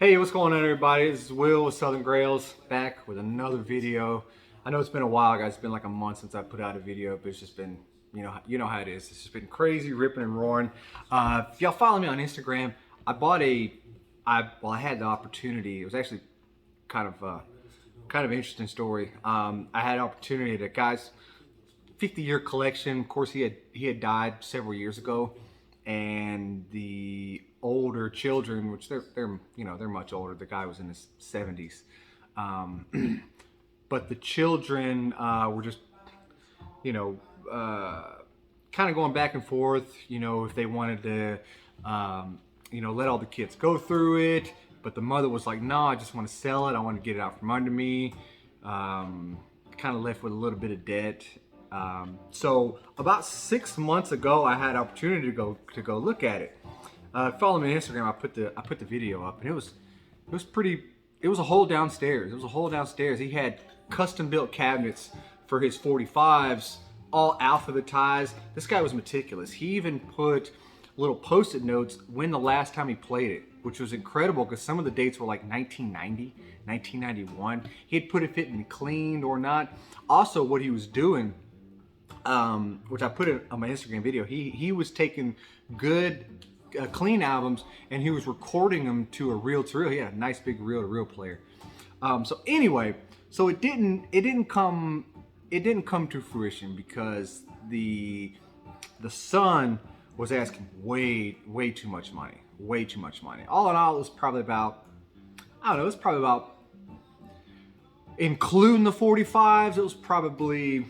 Hey, what's going on, everybody? This is Will with Southern Grails, back with another video. I know it's been a while, guys. It's been like a month since I put out a video, but it's just been, you know how it is. It's just been crazy, ripping and roaring. If y'all follow me on Instagram, I had the opportunity. It was actually kind of an interesting story. I had an opportunity to, guys, 50-year collection. Of course, he had died several years ago, and the older children, which they're much older. The guy was in his 70s, but the children were just kind of going back and forth. If they wanted to let all the kids go through it, but the mother was like, no, I just want to sell it. I want to get it out from under me. Kind of left with a little bit of debt. So about 6 months ago, I had an opportunity to go look at it. Follow me on Instagram. I put the video up, and it was a whole downstairs. It was a whole downstairs. He had custom built cabinets for his 45s, all alphabetized. This guy was meticulous. He even put little post-it notes when the last time he played it, which was incredible because some of the dates were like 1990, 1991. He'd put if it been cleaned or not. Also, what he was doing, which I put it on my Instagram video, he was taking good clean albums and he was recording them to a reel-to-reel. He had a nice big reel-to-reel player. So anyway, so it didn't come to fruition because the son was asking way too much money. Way too much money. All in all, it was probably about, including the 45s, it was probably,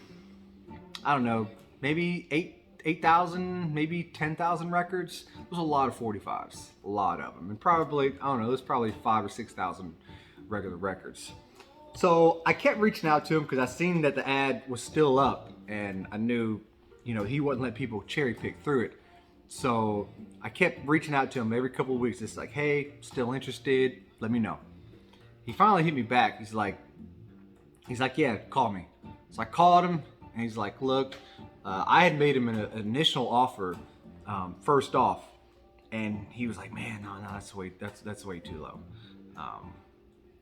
maybe 8,000, maybe 10,000 records. It was a lot of 45s, a lot of them. And probably, there's probably 5,000 or 6,000 regular records. So I kept reaching out to him because I seen that the ad was still up and I knew, he wouldn't let people cherry pick through it. So I kept reaching out to him every couple of weeks. It's like, hey, still interested? Let me know. He finally hit me back. He's like, yeah, call me. So I called him and he's like, look, I had made him an initial offer first off, and he was like, man, no, that's way too low.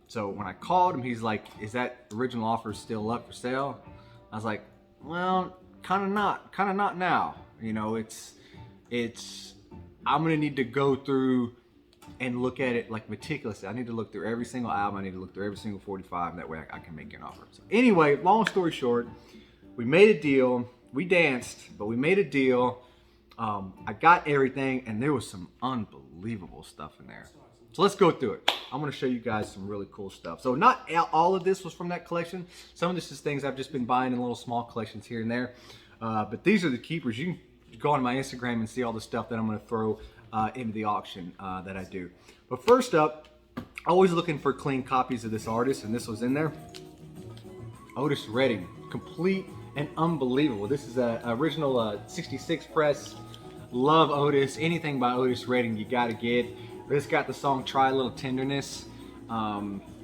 So when I called him, he's like, is that original offer still up for sale? I was like, well, kind of not now. I'm gonna need to go through and look at it like meticulously. I need to look through every single album. I need to look through every single 45, and that way I can make an offer. So anyway, long story short, we made a deal. We danced, but we made a deal. I got everything, and there was some unbelievable stuff in there. So let's go through it. I'm gonna show you guys some really cool stuff. So not all of this was from that collection. Some of this is things I've just been buying in little small collections here and there. But these are the keepers. You can go on my Instagram and see all the stuff that I'm gonna throw into the auction that I do. But first up, always looking for clean copies of this artist, and this was in there. Otis Redding, complete and unbelievable. This is an original 66 press. Love Otis. Anything by Otis Redding you gotta get. This got the song Try a Little Tenderness,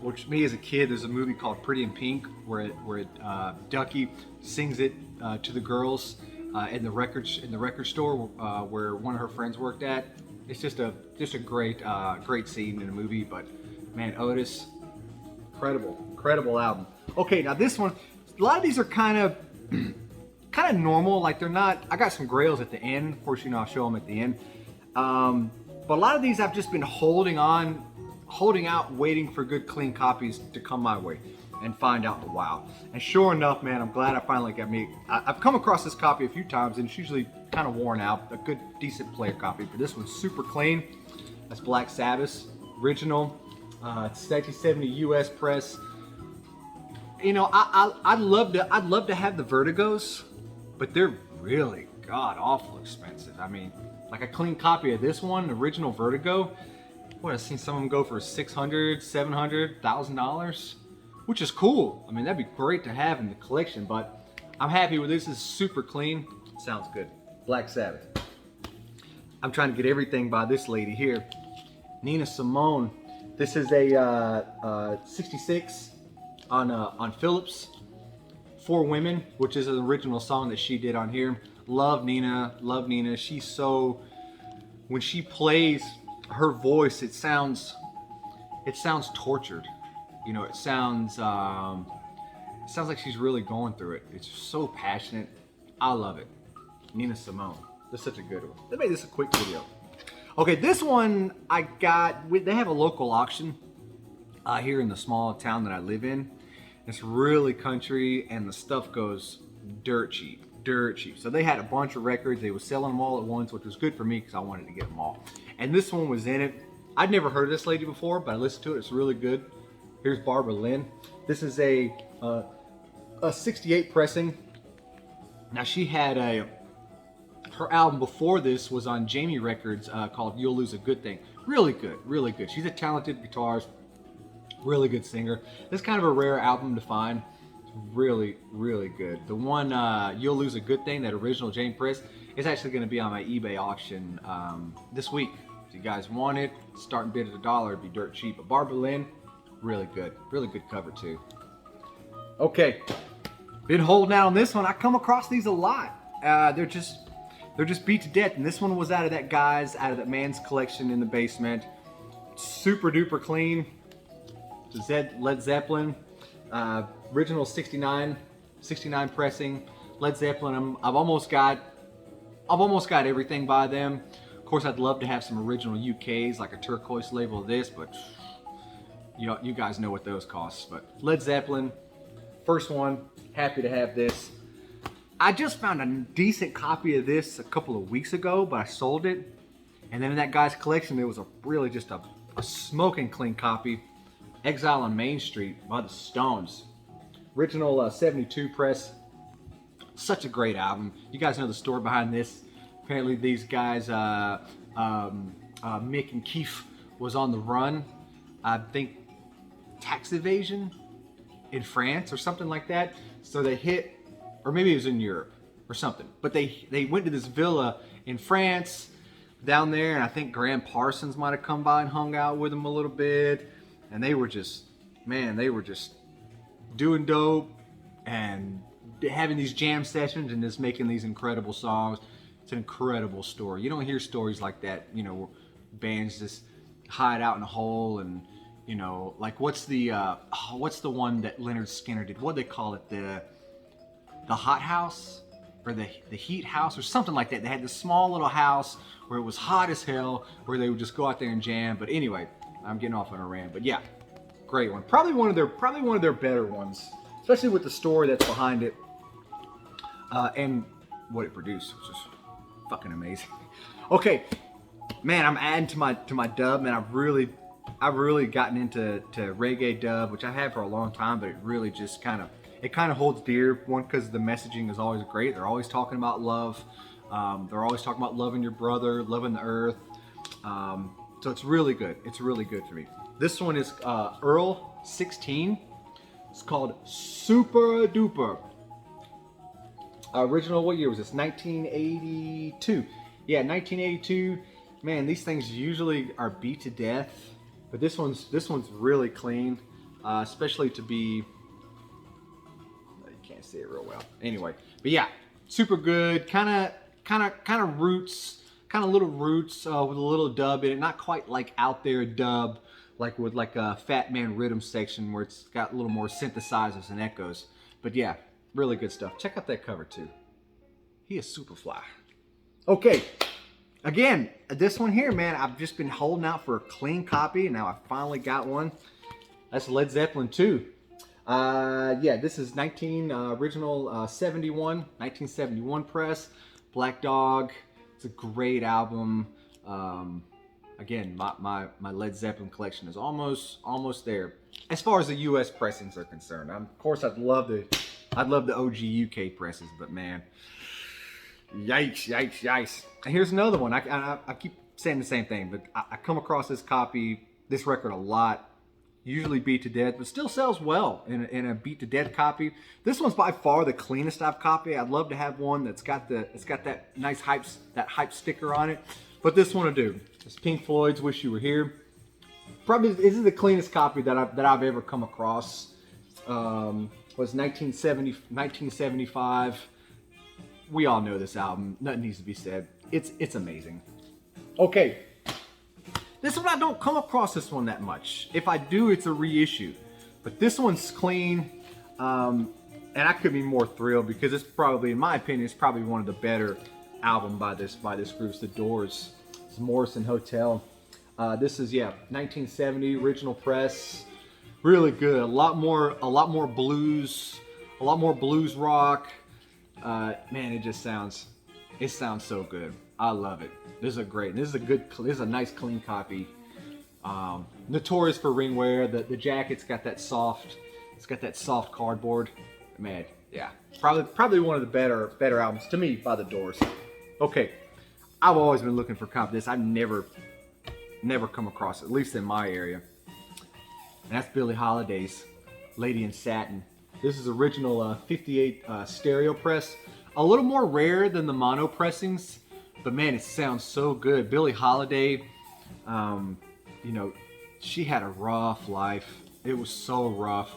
which me as a kid, there's a movie called Pretty in Pink where Ducky sings it to the girls in the record store where one of her friends worked at. It's just a great scene in the movie. But man, Otis, incredible album. Okay, now this one, a lot of these are kind of normal. Like they're not. I got some Grails at the end. Of course, I'll show them at the end. But a lot of these I've just been holding out, waiting for good clean copies to come my way and find out the wow. And sure enough, man, I'm glad I finally got me. I've come across this copy a few times, and it's usually kind of worn out. A good, decent player copy, but this one's super clean. That's Black Sabbath original. It's 1970 U.S. press. I'd love to have the Vertigos, but they're really god awful expensive. I mean, like a clean copy of this one, original Vertigo, I've seen some of them go for $600, $700, $1,000, which is cool. I mean, that'd be great to have in the collection, but I'm happy with this. It's super clean. Sounds good. Black Sabbath. I'm trying to get everything by this lady here, Nina Simone. This is a 66 on Philips. For Women, which is an original song that she did on here. Love Nina, love Nina. She's so, when she plays her voice, it sounds it sounds tortured. You know, it sounds like she's really going through it. It's so passionate. I love it. Nina Simone. That's such a good one. They made this a quick video. Okay, this one I got. They have a local auction here in the small town that I live in. It's really country, and the stuff goes dirt cheap, dirt cheap. So they had a bunch of records. They were selling them all at once, which was good for me because I wanted to get them all. And this one was in it. I'd never heard of this lady before, but I listened to it. It's really good. Here's Barbara Lynn. This is a 68 pressing. Now she had her album before this was on Jamie Records called You'll Lose a Good Thing. Really good, really good. She's a talented guitarist, really good singer. This is kind of a rare album to find. It's really, really good. The one You'll Lose a Good Thing, that original Jamie press, is actually going to be on my eBay auction this week. If you guys want it, starting bid at $1, it'd be dirt cheap. But Barbara Lynn, really good cover too. Okay, been holding out on this one. I come across these a lot. They're just beat to death, and this one was out of that man's collection in the basement. Super duper clean. Led Zeppelin, original 69 pressing. Led Zeppelin. I've almost got everything by them. Of course, I'd love to have some original UKs, like a turquoise label of this, but you guys know what those cost. But Led Zeppelin, first one. Happy to have this. I just found a decent copy of this a couple of weeks ago, but I sold it. And then in that guy's collection, there was really just a smoking clean copy. Exile on Main Street by the Stones. Original 72 press. Such a great album. You guys know the story behind this. Apparently these guys, Mick and Keith, was on the run. I think tax evasion in France or something like that. So they hit, or maybe it was in Europe or something. But they went to this villa in France down there, and I think Graham Parsons might have come by and hung out with them a little bit. And they were just doing dope and having these jam sessions and just making these incredible songs. It's an incredible story. You don't hear stories like that, where bands just hide out in a hole and, like what's the one that Leonard Skinner did? What do they call it? The hot house or the heat house or something like that. They had this small little house where it was hot as hell, where they would just go out there and jam. But anyway, I'm getting off on a rant, but yeah, great one. Probably one of their better ones, especially with the story that's behind it and what it produced, which is fucking amazing. Okay, man, I'm adding to my dub, man. I've really gotten into reggae dub, which I have for a long time, but it really just kind of holds dear. One, because the messaging is always great. They're always talking about love. They're always talking about loving your brother, loving the earth. So it's really good. It's really good for me. This one is Earl 16. It's called Super Duper. Original, what year was this? 1982. Yeah, 1982. Man, these things usually are beat to death, but this one's really clean, especially to be. You can't see it real well. Anyway, but yeah, super good. Kind of roots. Kind of little roots with a little dub in it. Not quite like out there dub, like with like a Fat Man Rhythm section where it's got a little more synthesizers and echoes. But yeah, really good stuff. Check out that cover too. He is super fly. Okay, again, this one here, man, I've just been holding out for a clean copy, and now I finally got one. That's Led Zeppelin 2. Yeah, this is original 1971 press. Black Dog. It's a great album. Again, my Led Zeppelin collection is almost there as far as the U.S. pressings are concerned. Of course, I'd love the OG UK presses, but man, yikes! And here's another one. I keep saying the same thing, but I come across this record a lot. Usually beat to death, but still sells well in a beat to death copy. This one's by far the cleanest I've copied. I'd love to have one that's got that nice hype sticker on it, but this one will do. It's Pink Floyd's "Wish You Were Here." Probably this is the cleanest copy that I've ever come across. Was 1975. We all know this album. Nothing needs to be said. It's amazing. Okay. This one I don't come across this one that much. If I do, it's a reissue. But this one's clean, and I could be more thrilled because it's probably, in my opinion, it's probably one of the better album by this group. It's The Doors. It's Morrison Hotel. This is 1970 original press. Really good. A lot more blues, a lot more blues rock. Man, it sounds so good. I love it. This is a nice clean copy. Notorious for ringwear. The jacket's got that soft, cardboard. Man, yeah, probably one of the better albums to me by The Doors. Okay, I've always been looking for a copy of this. I've never come across it, at least in my area. And that's Billie Holiday's Lady in Satin. This is original 58 stereo press. A little more rare than the mono pressings, but man, it sounds so good. Billie Holiday, you know, she had a rough life. It was so rough,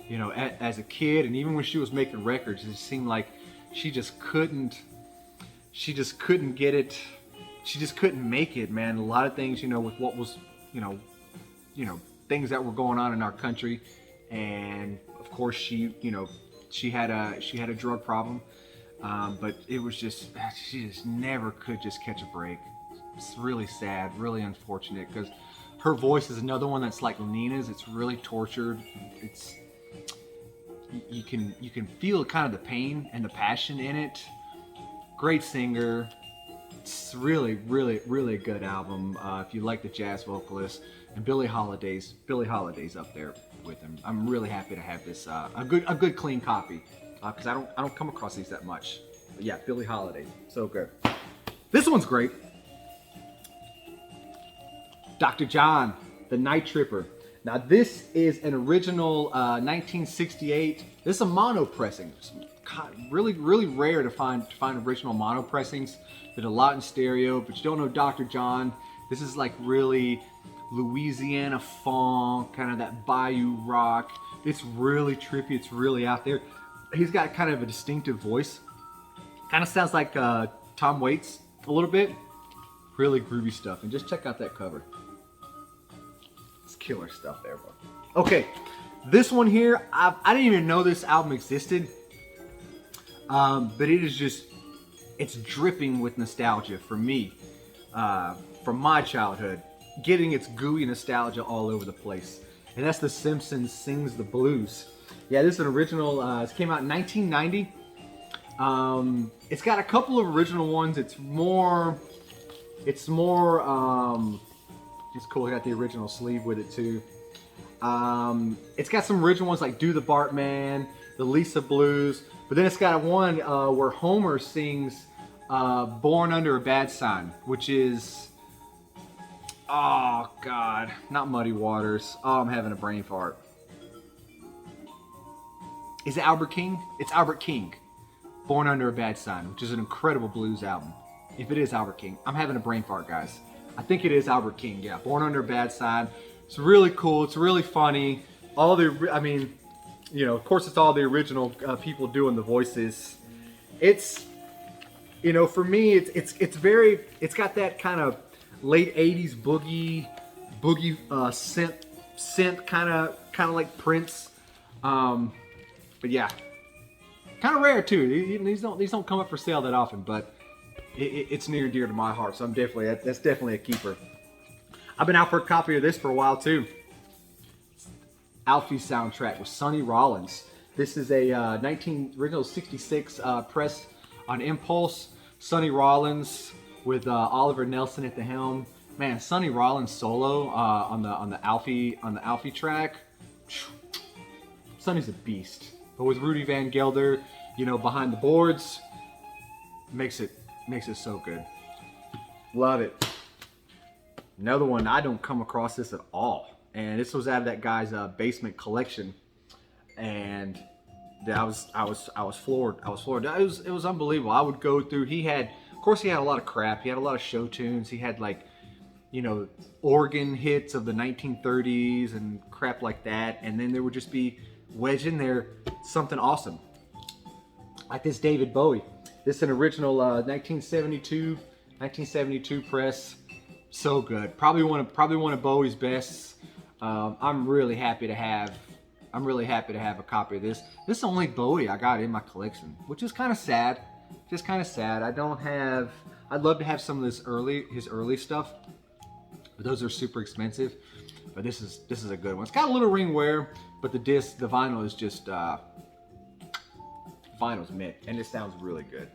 you know, as a kid, and even when she was making records, it seemed like she just couldn't get it. She just couldn't make it, man. A lot of things, you know, with what was, you know, things that were going on in our country, and of course she had a drug problem, but it was just, she just never could just catch a break. It's really sad, really unfortunate, because her voice is another one that's like Nina's. It's really tortured. It's, you can feel kind of the pain and the passion in it. Great singer. It's really a good album if you like the jazz vocalist. And Billie Holiday's up there with him. I'm really happy to have this a good clean copy because I don't come across these that much. But yeah, Billie Holiday, so good. This one's great. Dr. John, the Night Tripper. Now this is an original 1968. This is a mono pressing. Really rare to find original mono pressings. Did a lot in stereo, but you don't know Dr. John. This is like really Louisiana funk, kind of that bayou rock. It's really trippy. It's really out there. He's got kind of a distinctive voice. Kind of sounds like Tom Waits a little bit. Really groovy stuff. And just check out that cover. It's killer stuff there, bro. Okay, this one here, I didn't even know this album existed. But it is just, it's dripping with nostalgia for me, from my childhood, getting its gooey nostalgia all over the place. And that's The Simpsons Sings the Blues. Yeah, this is an original, it came out in 1990. It's got a couple of original ones. It's cool. I got the original sleeve with it too. It's got some original ones like Do the Bartman, the Lisa Blues. But then it's got one where Homer sings Born Under a Bad Sign, which is, oh God, not Muddy Waters. Oh, I'm having a brain fart. Is it Albert King? It's Albert King. Born Under a Bad Sign, which is an incredible blues album. If it is Albert King. I'm having a brain fart, guys. I think it is Albert King, yeah. Born Under a Bad Sign. It's really cool. It's really funny. You know, of course, it's all the original people doing the voices. It's, you know, for me, it's got that kind of late '80s boogie synth kind of like Prince. But yeah, kind of rare too. These don't come up for sale that often, but it's near and dear to my heart. So that's definitely a keeper. I've been out for a copy of this for a while too. Alfie soundtrack with Sonny Rollins. This is a original 66 press on Impulse. Sonny Rollins with Oliver Nelson at the helm. Man, Sonny Rollins solo on the Alfie track. Sonny's a beast. But with Rudy Van Gelder, you know, behind the boards, makes it so good. Love it. Another one, I don't come across this at all. And this was out of that guy's basement collection, and I was floored. It was unbelievable. I would go through. Of course, he had a lot of crap. He had a lot of show tunes. He had like, you know, organ hits of the 1930s and crap like that. And then there would just be wedged in there something awesome, like this David Bowie. This is an original 1972 press. So good. Probably one of Bowie's best. I'm really happy to have a copy of this. This is the only Bowie I got in my collection, which is kind of sad. Just kind of sad. I'd love to have some of his early stuff, but those are super expensive. But this is a good one. It's got a little ring wear, but the vinyl is just vinyl's mint, and it sounds really good.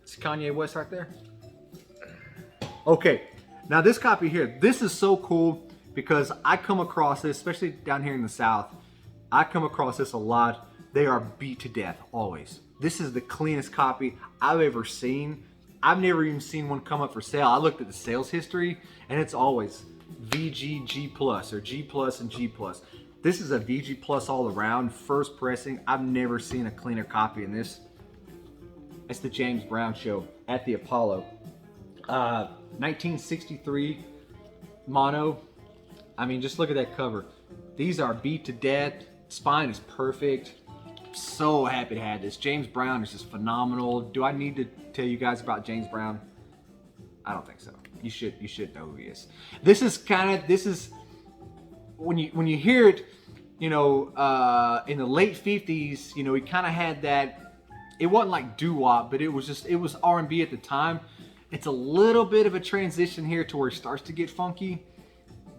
It's Kanye West right there. Okay, now this copy here, this is so cool because I come across this, especially down here in the South. I come across this a lot. They are beat to death, always. This is the cleanest copy I've ever seen. I've never even seen one come up for sale. I looked at the sales history, and it's always VG G+, or G+ and G+. This is a VG+ all around, first pressing. I've never seen a cleaner copy in this. It's the James Brown show at the Apollo. 1963 mono. I mean, just look at that cover. These are beat to death. Spine is perfect. So happy to have this. James Brown is just phenomenal. Do I need to tell you guys about James Brown? I don't think so. You should know who he is. This is when you hear it, you know, in the late 50s, you know, he kind of had that. It wasn't like doo-wop, but it was R&B at the time. It's a little bit of a transition here to where it starts to get funky,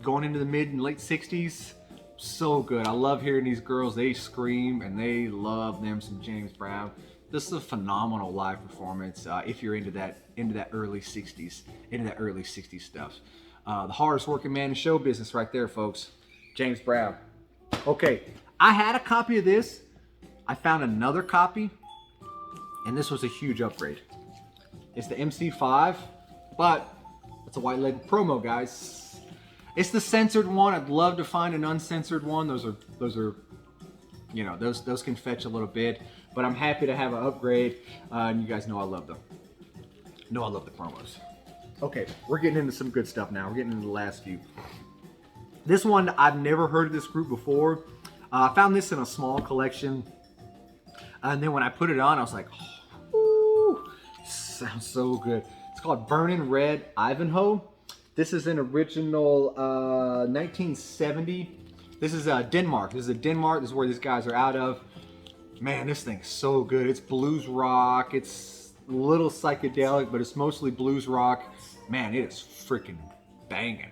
going into the mid and late 60s. So good. I love hearing these girls. They scream and they love them some James Brown. This is a phenomenal live performance if you're into that early 60s stuff. The hardest working man in show business right there, folks. James Brown. Okay, I had a copy of this. I found another copy, and this was a huge upgrade. It's the MC5, but it's a white label promo, guys. It's the censored one. I'd love to find an uncensored one. Those are, you know, those can fetch a little bit. But I'm happy to have an upgrade, and you guys know I love them. I love the promos. Okay, we're getting into some good stuff now. We're getting into the last few. This one, I've never heard of this group before. I found this in a small collection, and then when I put it on, I was like, oh, sounds so good. It's called Burning Red Ivanhoe. This is an original 1970. This is Denmark. This is Denmark. This is where these guys are out of. Man, this thing's so good. It's blues rock. It's a little psychedelic, but it's mostly blues rock. Man, it is freaking banging.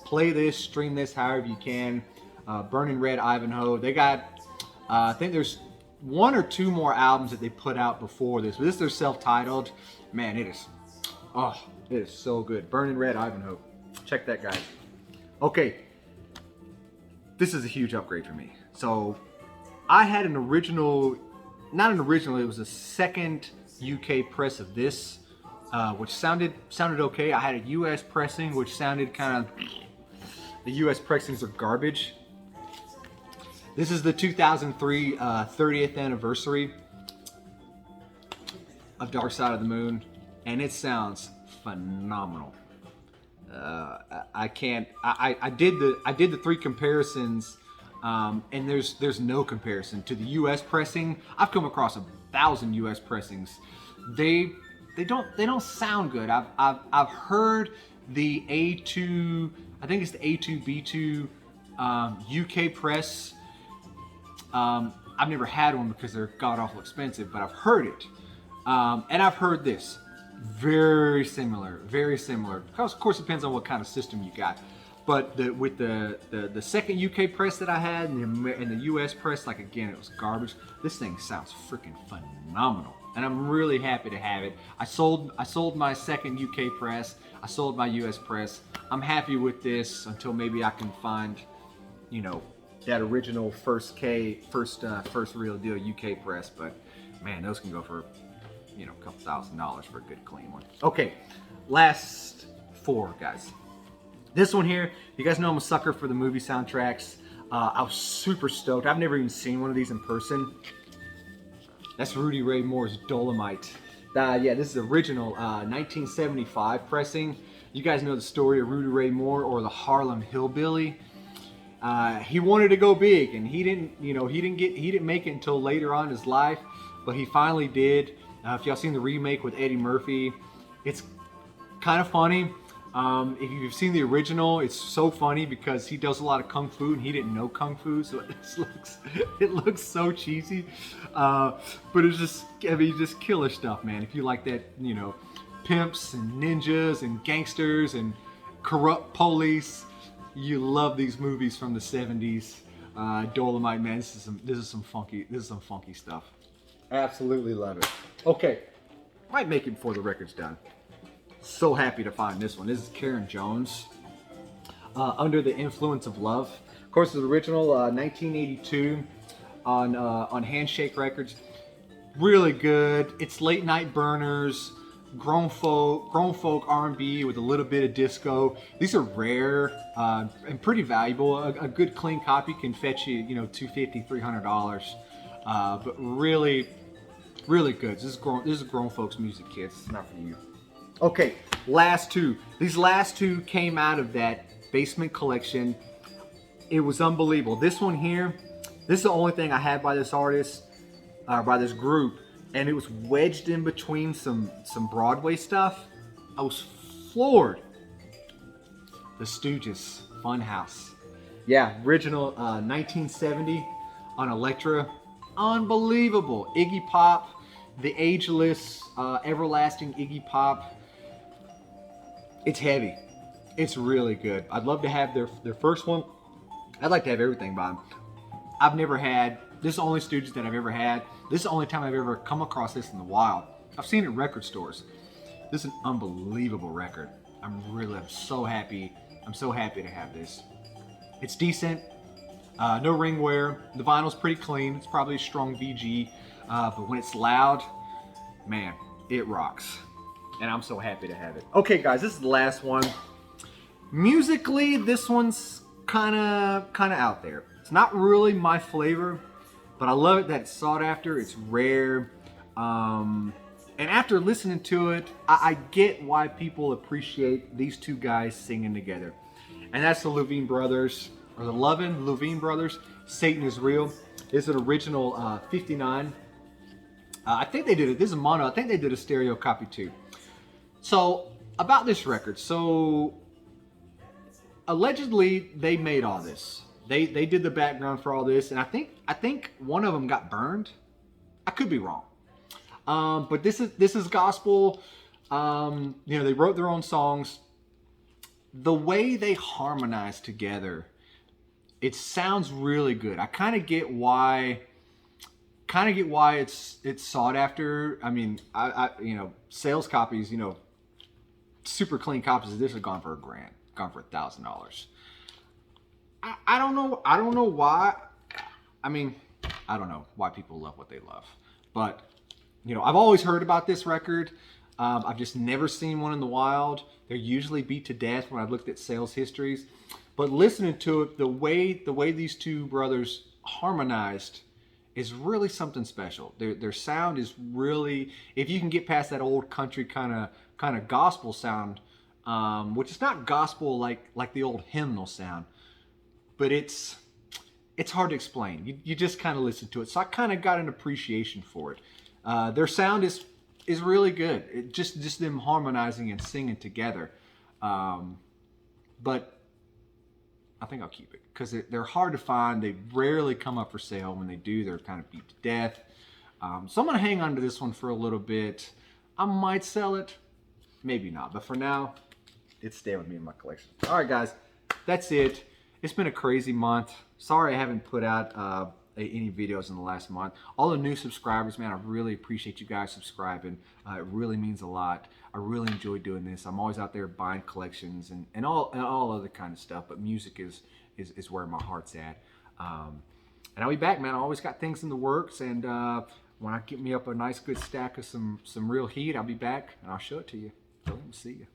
Play this, stream this however you can. Burning Red Ivanhoe. They got, I think there's one or two more albums that they put out before this, but this is their self-titled. Man, it is so good. Burning Red Ivanhoe. Check that, guys. Okay, this is a huge upgrade for me. So I had an original, not an original, it was a second UK press of this, which sounded okay. I had a US pressing, which sounded kind of, the US pressings are garbage. This is the 2003 30th anniversary of Dark Side of the Moon, and it sounds phenomenal. I did the three comparisons, and there's no comparison to the US pressing. I've come across 1,000 US pressings. They don't sound good. I've heard the A2, I think it's the A2B2 UK press. I've never had one because they're god awful expensive, but I've heard it, and I've heard this. Very similar, very similar. Of course, it depends on what kind of system you got. But with the second UK press that I had and the US press, like again, it was garbage. This thing sounds freaking phenomenal, and I'm really happy to have it. I sold my second UK press. I sold my US press. I'm happy with this until maybe I can find, you know, that original first real deal UK press. But man, those can go for, you know, a couple $1,000 for a good clean one. Okay, last four, guys. This one here, you guys know I'm a sucker for the movie soundtracks. I was super stoked. I've never even seen one of these in person. That's Rudy Ray Moore's Dolomite. Yeah, this is original 1975 pressing. You guys know the story of Rudy Ray Moore, or the Harlem Hillbilly. He wanted to go big, and he didn't make it until later on in his life, but he finally did. If y'all seen the remake with Eddie Murphy, it's kind of funny, If you've seen the original, it's so funny because he does a lot of kung fu and he didn't know kung fu, so it looks so cheesy. But it's just, I mean, just killer stuff, man. If you like that, you know, pimps and ninjas and gangsters and corrupt police, you love these movies from the 70s. Dolomite, man, this is some funky stuff. Absolutely love it. Okay, might make it before the record's done. So happy to find this one. This is Karen Jones, Under the Influence of Love. Of course, the original 1982 on Handshake Records. Really good. It's late night burners, grown folk R&B with a little bit of disco. These are rare and pretty valuable. A good clean copy can fetch you, you know, $250, $300. But really good. This is grown folks music, kids. It's not for you. Okay, last two. These last two came out of that basement collection. It was unbelievable. This one here, this is the only thing I had by this artist, by this group, and it was wedged in between some Broadway stuff. I was floored. The Stooges, Funhouse. Yeah, original 1970 on Elektra. Unbelievable. Iggy Pop, the ageless, everlasting Iggy Pop. It's heavy. It's really good. I'd love to have their first one. I'd like to have everything by them. I've never had, this is the only Stooges that I've ever had. This is the only time I've ever come across this in the wild. I've seen it in record stores. This is an unbelievable record. I'm so happy. I'm so happy to have this. It's decent. No ring wear. The vinyl's pretty clean. It's probably a strong VG. But when it's loud, man, it rocks. And I'm so happy to have it. Okay, guys, this is the last one. Musically, this one's kind of out there. It's not really my flavor, but I love it that it's sought after. It's rare. And after listening to it, I get why people appreciate these two guys singing together. And that's the Levine Brothers, or the Levine Brothers, Satan is Real. It's an original 59. I think they did it. This is mono. I think they did a stereo copy too. So about this record. So allegedly they made all this. They did the background for all this, and I think one of them got burned. I could be wrong. But this is gospel. You know, they wrote their own songs. The way they harmonize together, it sounds really good. I kind of get why it's sought after. I mean, I you know, sales copies, you know, super clean copies of this have gone for $1,000, gone for $1,000. I don't know why. I mean, I don't know why people love what they love, but you know, I've always heard about this record. I've just never seen one in the wild. They're usually beat to death when I've looked at sales histories. But listening to it, the way these two brothers harmonized is really something special. Their sound is really, if you can get past that old country kind of gospel sound, which is not gospel like the old hymnal sound, but it's hard to explain. You just kind of listen to it. So I kind of got an appreciation for it. Their sound is really good. It just them harmonizing and singing together. But I think I'll keep it because they're hard to find. They rarely come up for sale. When they do, they're kind of beat to death. So I'm going to hang on to this one for a little bit. I might sell it, maybe not. But for now, it's staying with me in my collection. All right, guys, that's it. It's been a crazy month. Sorry I haven't put out any videos in the last month. All the new subscribers, man, I really appreciate you guys subscribing. It really means a lot. I really enjoy doing this. I'm always out there buying collections and all other kind of stuff, but music is where my heart's at. And I'll be back, man. I always got things in the works, and when I get me up a nice good stack of some real heat, I'll be back and I'll show it to you. So, see you.